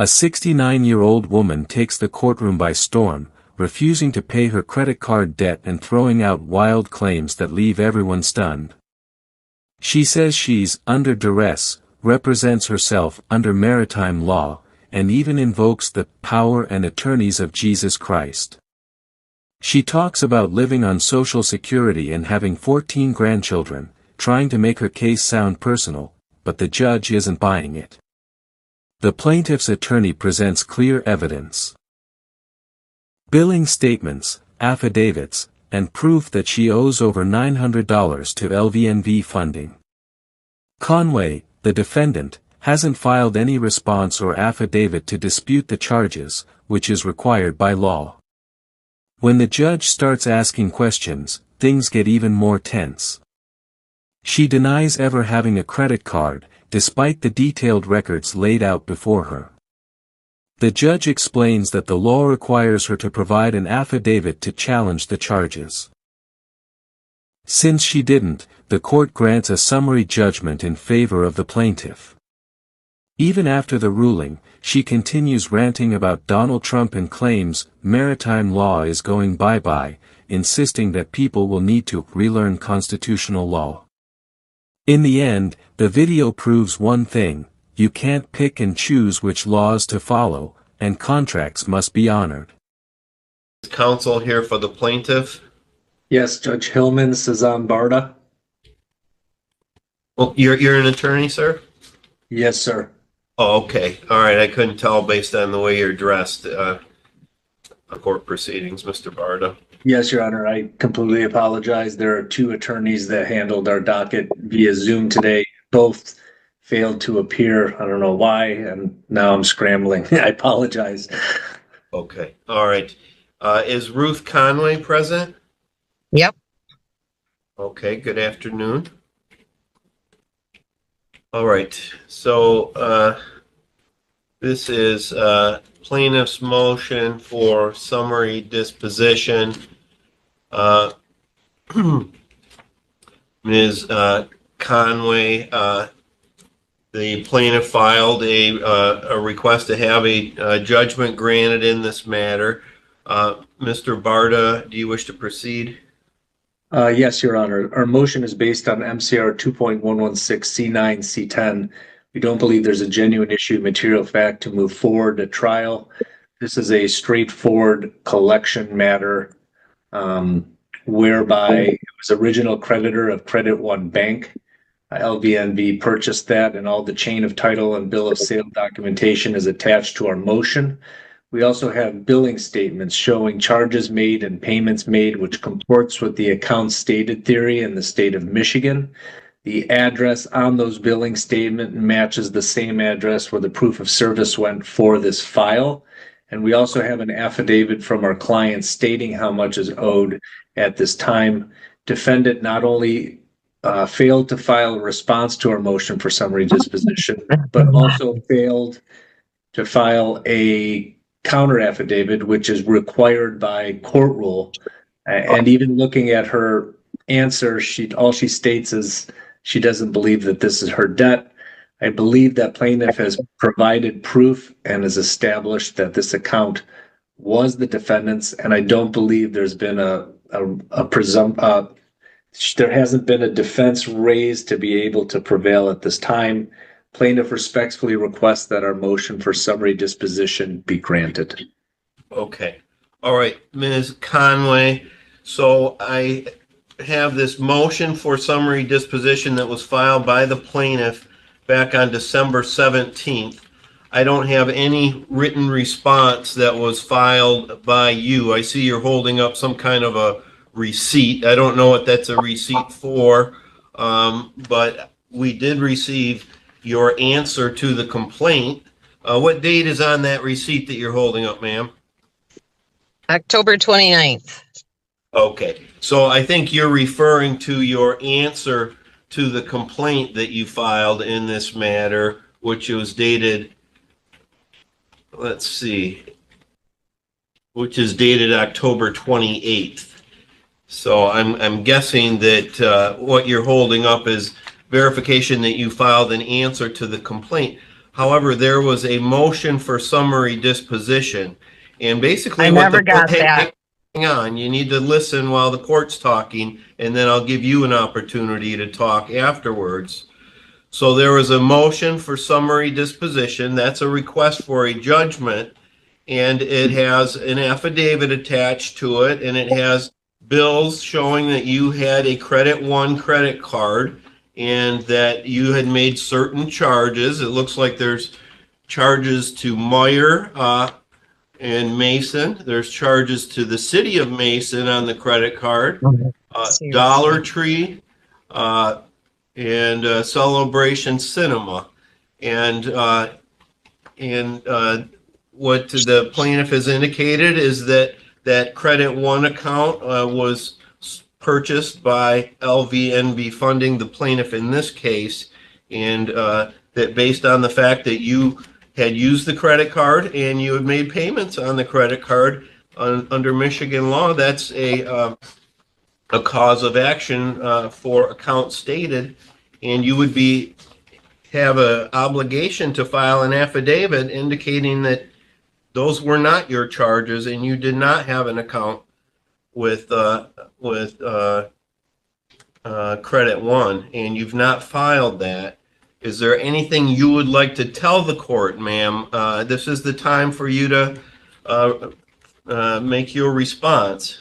A 69-year-old woman takes the courtroom by storm, refusing to pay her credit card debt and throwing out wild claims that leave everyone stunned. She says she's under duress, represents herself under maritime law, and even invokes the power and attorneys of Jesus Christ. She talks about living on Social Security and having 14 grandchildren, trying to make her case sound personal, but the judge isn't buying it. The plaintiff's attorney presents clear evidence. Billing statements, affidavits, and proof that she owes over $900 to LVNV funding. Conway, the defendant, hasn't filed any response or affidavit to dispute the charges, which is required by law. When the judge starts asking questions, things get even more tense. She denies ever having a credit card, despite the detailed records laid out before her. The judge explains that the law requires her to provide an affidavit to challenge the charges. Since she didn't, the court grants a summary judgment in favor of the plaintiff. Even after the ruling, she continues ranting about Donald Trump and claims maritime law is going bye-bye, insisting that people will need to relearn constitutional law. In the end, the video proves one thing: you can't pick and choose which laws to follow, and contracts must be honored. Counsel here for the plaintiff. Yes, Judge Hillman, Cezanne Barda. Well, you're an attorney, sir? Yes, sir. Oh, okay. All right. I couldn't tell based on the way you're dressed. Court proceedings, Mr. Barda. Yes, Your Honor. I completely apologize. There are two attorneys that handled our docket via Zoom today. Both failed to appear. I don't know why, and now I'm scrambling. I apologize. Okay. All right. Is Ruth Conway present? Yep. Okay. Good afternoon. All right. So this is plaintiff's motion for summary disposition. Ms. Conway, the plaintiff filed a request to have a judgment granted in this matter. Mr. Barda, do you wish to proceed? Yes, Your Honor. Our motion is based on MCR 2.116 C9 C10. We don't believe there's a genuine issue of material fact to move forward to trial. This is a straightforward collection matter whereby it was original creditor of Credit One Bank. LVNV purchased that, and all the chain of title and bill of sale documentation is attached to our motion. We also have billing statements showing charges made and payments made, which comports with the account stated theory in the state of Michigan. The address on those billing statement matches the same address where the proof of service went for this file. And we also have an affidavit from our client stating how much is owed at this time. Defendant not only failed to file a response to our motion for summary disposition, but also failed to file a counter affidavit, which is required by court rule. And even looking at her answer, all she states is she doesn't believe that this is her debt. I believe that plaintiff has provided proof and has established that this account was the defendant's, and I don't believe there's been there hasn't been a defense raised to be able to prevail at this time. Plaintiff respectfully requests that our motion for summary disposition be granted. Okay. All right, Ms. Conway. So I have this motion for summary disposition that was filed by the plaintiff back on December 17th. I don't have any written response that was filed by you. I see you're holding up some kind of a receipt. I don't know what that's a receipt for, but we did receive your answer to the complaint. What date is on that receipt that you're holding up, ma'am? October 29th. Okay, so I think you're referring to your answer to the complaint that you filed in this matter, which was dated, let's see, which is dated October 28th. So I'm guessing that what you're holding up is verification that you filed an answer to the complaint. However, there was a motion for summary disposition. And basically I what never the, got that. hang on, you need to listen while the court's talking, and then I'll give you an opportunity to talk afterwards. So there was a motion for summary disposition. That's a request for a judgment, and it has an affidavit attached to it, and it has bills showing that you had a Credit One credit card and that you had made certain charges. It looks like there's charges to Meyer and Mason. There's charges to the city of Mason on the credit card, Dollar Tree, and Celebration Cinema. And what the plaintiff has indicated is that that Credit One account was purchased by LVNB funding, the plaintiff in this case, and that based on the fact that you had used the credit card and you had made payments on the credit card under Michigan law, that's a cause of action for account stated, and you would have an obligation to file an affidavit indicating that those were not your charges and you did not have an account with Credit One, and you've not filed that. Is there anything you would like to tell the court, ma'am? This is the time for you to make your response.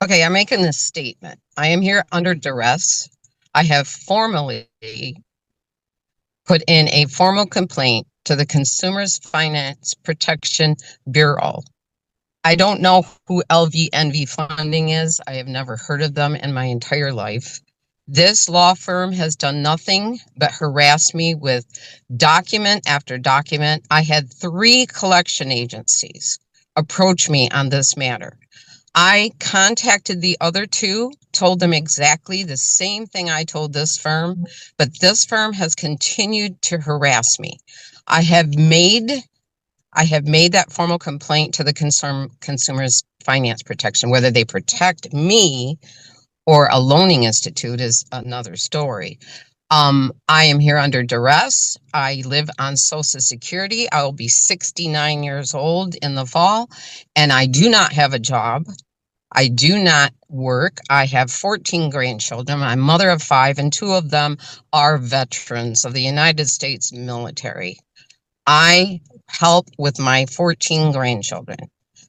Okay, I'm making this statement. I am here under duress. I have formally put in a formal complaint to the Consumers Finance Protection Bureau. I don't know who LVNV Funding is. I have never heard of them in my entire life. This law firm has done nothing but harass me with document after document. I had 3 collection agencies approach me on this matter. I contacted the other 2, told them exactly the same thing I told this firm, but this firm has continued to harass me. I have made that formal complaint to the Consumers Finance Protection. Whether they protect me or a loaning institute is another story. I am here under duress. I live on Social Security. I will be 69 years old in the fall, and I do not have a job. I do not work. I have 14 grandchildren. I'm a mother of 5, and 2 of them are veterans of the United States military. I help with my 14 grandchildren.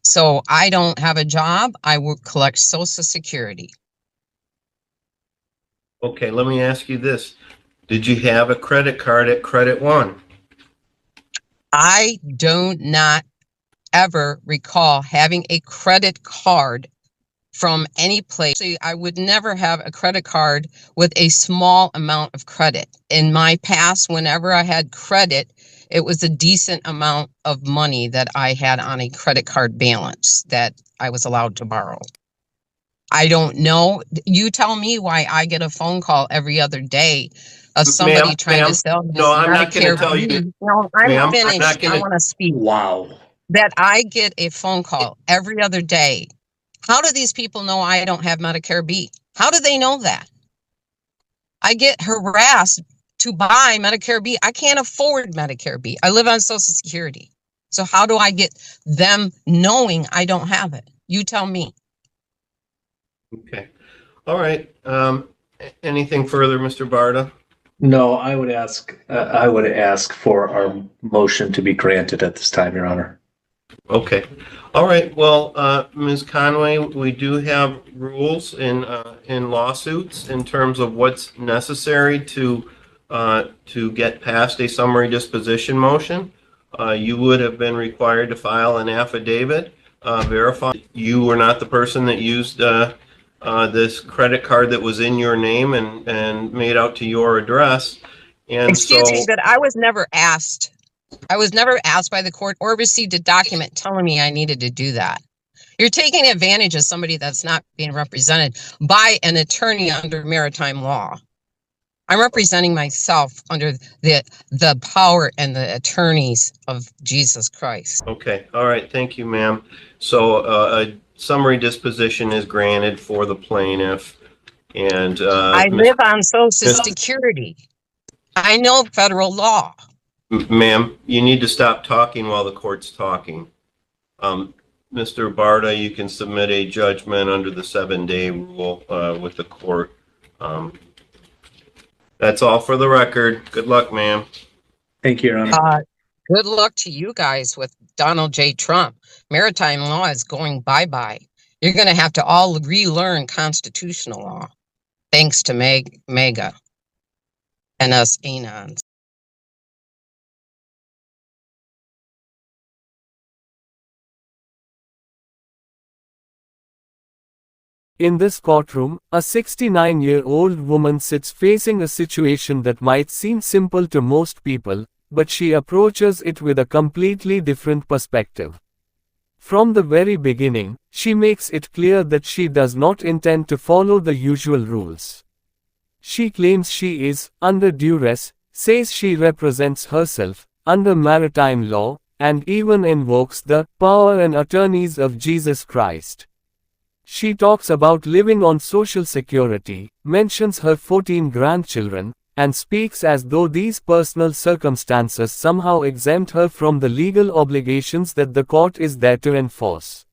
So I don't have a job. I will collect Social Security. Okay, let me ask you this. Did you have a credit card at Credit One? I do not ever recall having a credit card from any place. I would never have a credit card with a small amount of credit. In my past, whenever I had credit, it was a decent amount of money that I had on a credit card balance that I was allowed to borrow. I don't know. You tell me why I get a phone call every other day of somebody trying to sell me. No, I'm not going to tell you. No, I'm finished. I want to speak. Wow. That I get a phone call every other day. How do these people know I don't have Medicare B? How do they know that? I get harassed to buy Medicare B. I can't afford Medicare B. I live on Social Security. So how do I get them knowing I don't have it? You tell me. Okay. All right. Anything further, Mr. Barta? No, I would ask for our motion to be granted at this time, Your Honor. Okay. All right. Well, Ms. Conway, we do have rules in lawsuits in terms of what's necessary to get past a summary disposition motion. You would have been required to file an affidavit verifying you were not the person that used this credit card that was in your name and made out to your address. And excuse me, but I was never asked. I was never asked by the court or received a document telling me I needed to do that. You're taking advantage of somebody that's not being represented by an attorney under maritime law. I'm representing myself under the power and the attorneys of Jesus Christ. Okay. All right. Thank you, ma'am. So a summary disposition is granted for the plaintiff. And I live on Social Security. I know federal law. Ma'am, you need to stop talking while the court's talking. Mr. Barta, you can submit a judgment under the 7-day rule with the court. That's all for the record. Good luck, ma'am. Thank you, Your Honor. Good luck to you guys with Donald J. Trump. Maritime law is going bye-bye. You're going to have to all relearn constitutional law, thanks to MEGA and us anons. In this courtroom, a 69-year-old woman sits facing a situation that might seem simple to most people, but she approaches it with a completely different perspective. From the very beginning, she makes it clear that she does not intend to follow the usual rules. She claims she is under duress, says she represents herself under maritime law, and even invokes the power and attorneys of Jesus Christ. She talks about living on Social Security, mentions her 14 grandchildren, and speaks as though these personal circumstances somehow exempt her from the legal obligations that the court is there to enforce.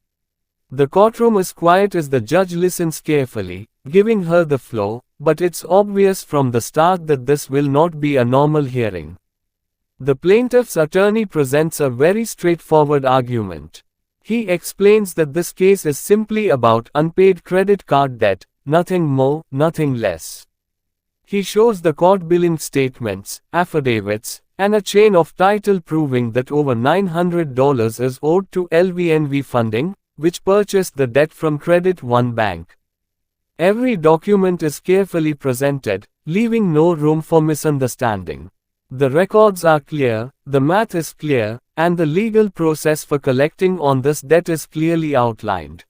The courtroom is quiet as the judge listens carefully, giving her the floor, but it's obvious from the start that this will not be a normal hearing. The plaintiff's attorney presents a very straightforward argument. He explains that this case is simply about unpaid credit card debt, nothing more, nothing less. He shows the court billing statements, affidavits, and a chain of title proving that over $900 is owed to LVNV Funding, which purchased the debt from Credit One Bank. Every document is carefully presented, leaving no room for misunderstanding. The records are clear, the math is clear, and the legal process for collecting on this debt is clearly outlined.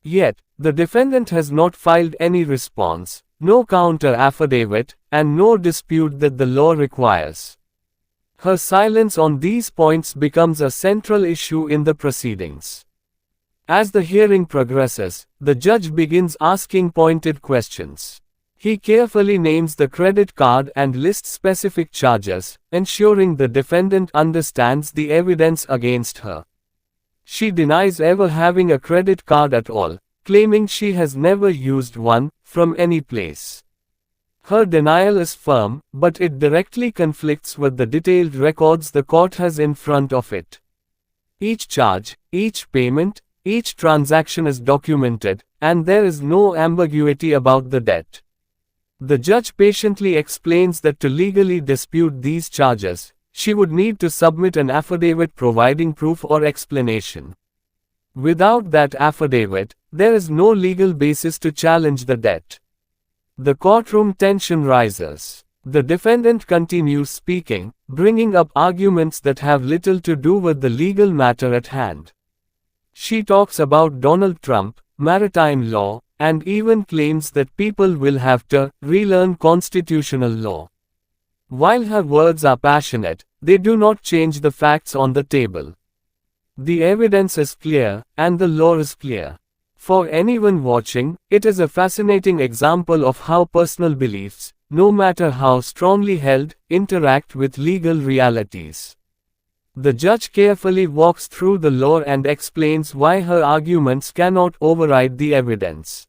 Yet, the defendant has not filed any response, no counter affidavit, and no dispute that the law requires. Her silence on these points becomes a central issue in the proceedings. As the hearing progresses, the judge begins asking pointed questions. He carefully names the credit card and lists specific charges, ensuring the defendant understands the evidence against her. She denies ever having a credit card at all, claiming she has never used one, from any place. Her denial is firm, but it directly conflicts with the detailed records the court has in front of it. Each charge, each payment, each transaction is documented, and there is no ambiguity about the debt. The judge patiently explains that to legally dispute these charges, she would need to submit an affidavit providing proof or explanation. Without that affidavit, there is no legal basis to challenge the debt. The courtroom tension rises. The defendant continues speaking, bringing up arguments that have little to do with the legal matter at hand. She talks about Donald Trump, maritime law, and even claims that people will have to relearn constitutional law. While her words are passionate, they do not change the facts on the table. The evidence is clear, and the law is clear. For anyone watching, it is a fascinating example of how personal beliefs, no matter how strongly held, interact with legal realities. The judge carefully walks through the law and explains why her arguments cannot override the evidence.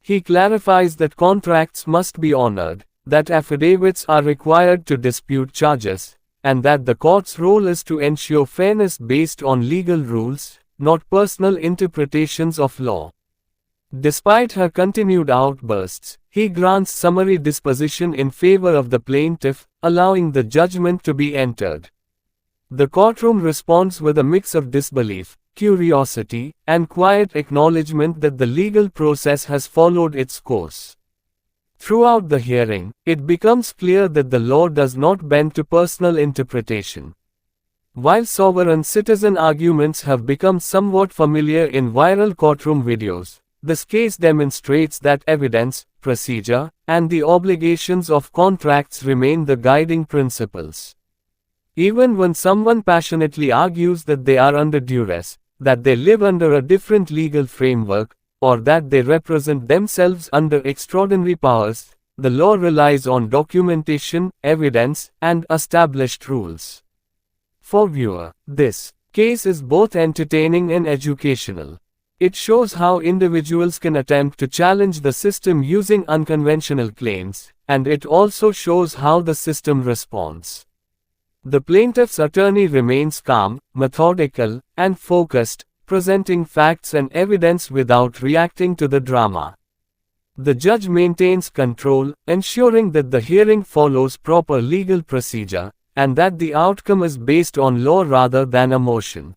He clarifies that contracts must be honored, that affidavits are required to dispute charges, and that the court's role is to ensure fairness based on legal rules, not personal interpretations of law. Despite her continued outbursts, he grants summary disposition in favor of the plaintiff, allowing the judgment to be entered. The courtroom responds with a mix of disbelief, curiosity, and quiet acknowledgement that the legal process has followed its course. Throughout the hearing, it becomes clear that the law does not bend to personal interpretation. While sovereign citizen arguments have become somewhat familiar in viral courtroom videos, this case demonstrates that evidence, procedure, and the obligations of contracts remain the guiding principles. Even when someone passionately argues that they are under duress, that they live under a different legal framework, or that they represent themselves under extraordinary powers, The law relies on documentation, evidence, and established rules. For viewer, this case is both entertaining and educational. It shows how individuals can attempt to challenge the system using unconventional claims, and it also shows how the system responds. The plaintiff's attorney remains calm, methodical, and focused, presenting facts and evidence without reacting to the drama. The judge maintains control, ensuring that the hearing follows proper legal procedure, and that the outcome is based on law rather than emotion.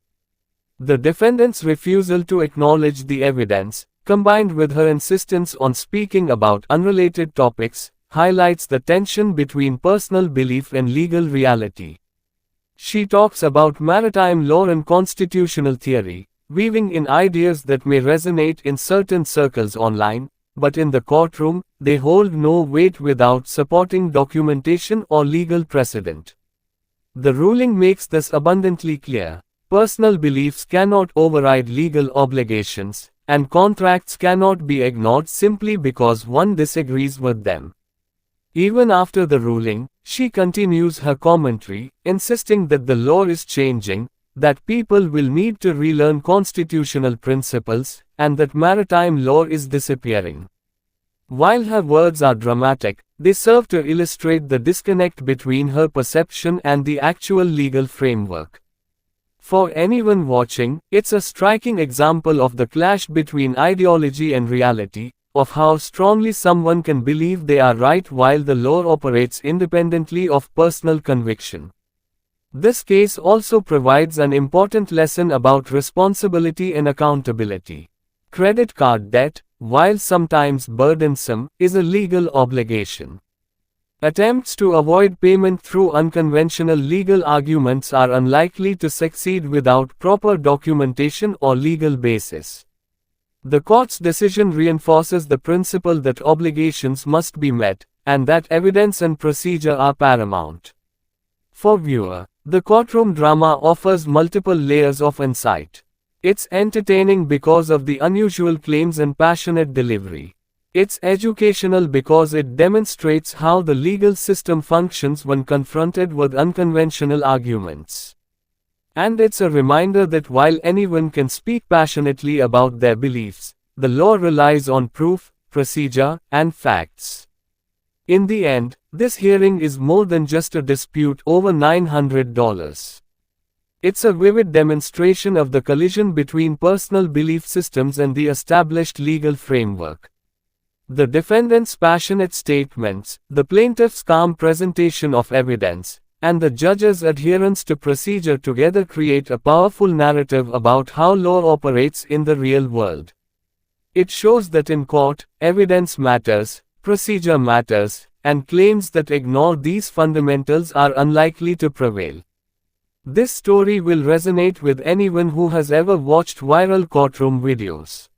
The defendant's refusal to acknowledge the evidence, combined with her insistence on speaking about unrelated topics, highlights the tension between personal belief and legal reality. She talks about maritime law and constitutional theory, weaving in ideas that may resonate in certain circles online, but in the courtroom, they hold no weight without supporting documentation or legal precedent. The ruling makes this abundantly clear. Personal beliefs cannot override legal obligations, and contracts cannot be ignored simply because one disagrees with them. Even after the ruling, she continues her commentary, insisting that the law is changing, that people will need to relearn constitutional principles, and that maritime law is disappearing. While her words are dramatic, they serve to illustrate the disconnect between her perception and the actual legal framework. For anyone watching, it's a striking example of the clash between ideology and reality, of how strongly someone can believe they are right while the law operates independently of personal conviction. This case also provides an important lesson about responsibility and accountability. Credit card debt, while sometimes burdensome, is a legal obligation. Attempts to avoid payment through unconventional legal arguments are unlikely to succeed without proper documentation or legal basis. The court's decision reinforces the principle that obligations must be met, and that evidence and procedure are paramount. For viewer, the courtroom drama offers multiple layers of insight. It's entertaining because of the unusual claims and passionate delivery. It's educational because it demonstrates how the legal system functions when confronted with unconventional arguments. And it's a reminder that while anyone can speak passionately about their beliefs, the law relies on proof, procedure, and facts. In the end, this hearing is more than just a dispute over $900. It's a vivid demonstration of the collision between personal belief systems and the established legal framework. The defendant's passionate statements, the plaintiff's calm presentation of evidence, and the judge's adherence to procedure together create a powerful narrative about how law operates in the real world. It shows that in court, evidence matters, procedure matters, and claims that ignore these fundamentals are unlikely to prevail. This story will resonate with anyone who has ever watched viral courtroom videos.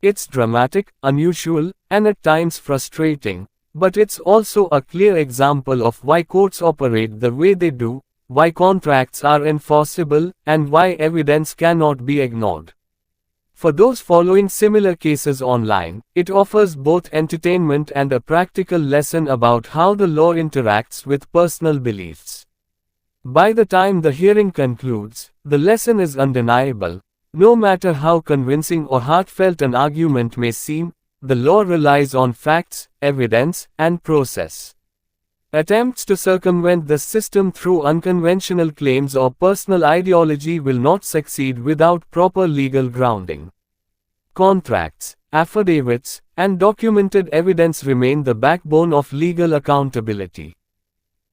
It's dramatic, unusual, and at times frustrating, but it's also a clear example of why courts operate the way they do, why contracts are enforceable, and why evidence cannot be ignored. For those following similar cases online, it offers both entertainment and a practical lesson about how the law interacts with personal beliefs. By the time the hearing concludes, the lesson is undeniable. No matter how convincing or heartfelt an argument may seem, the law relies on facts, evidence, and process. Attempts to circumvent the system through unconventional claims or personal ideology will not succeed without proper legal grounding. Contracts, affidavits, and documented evidence remain the backbone of legal accountability.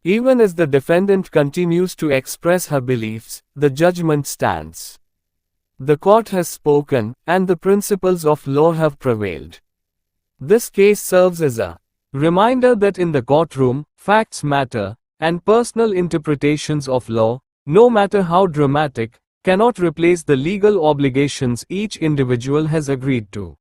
Even as the defendant continues to express her beliefs, the judgment stands. The court has spoken, and the principles of law have prevailed. This case serves as a reminder that in the courtroom, facts matter, and personal interpretations of law, no matter how dramatic, cannot replace the legal obligations each individual has agreed to.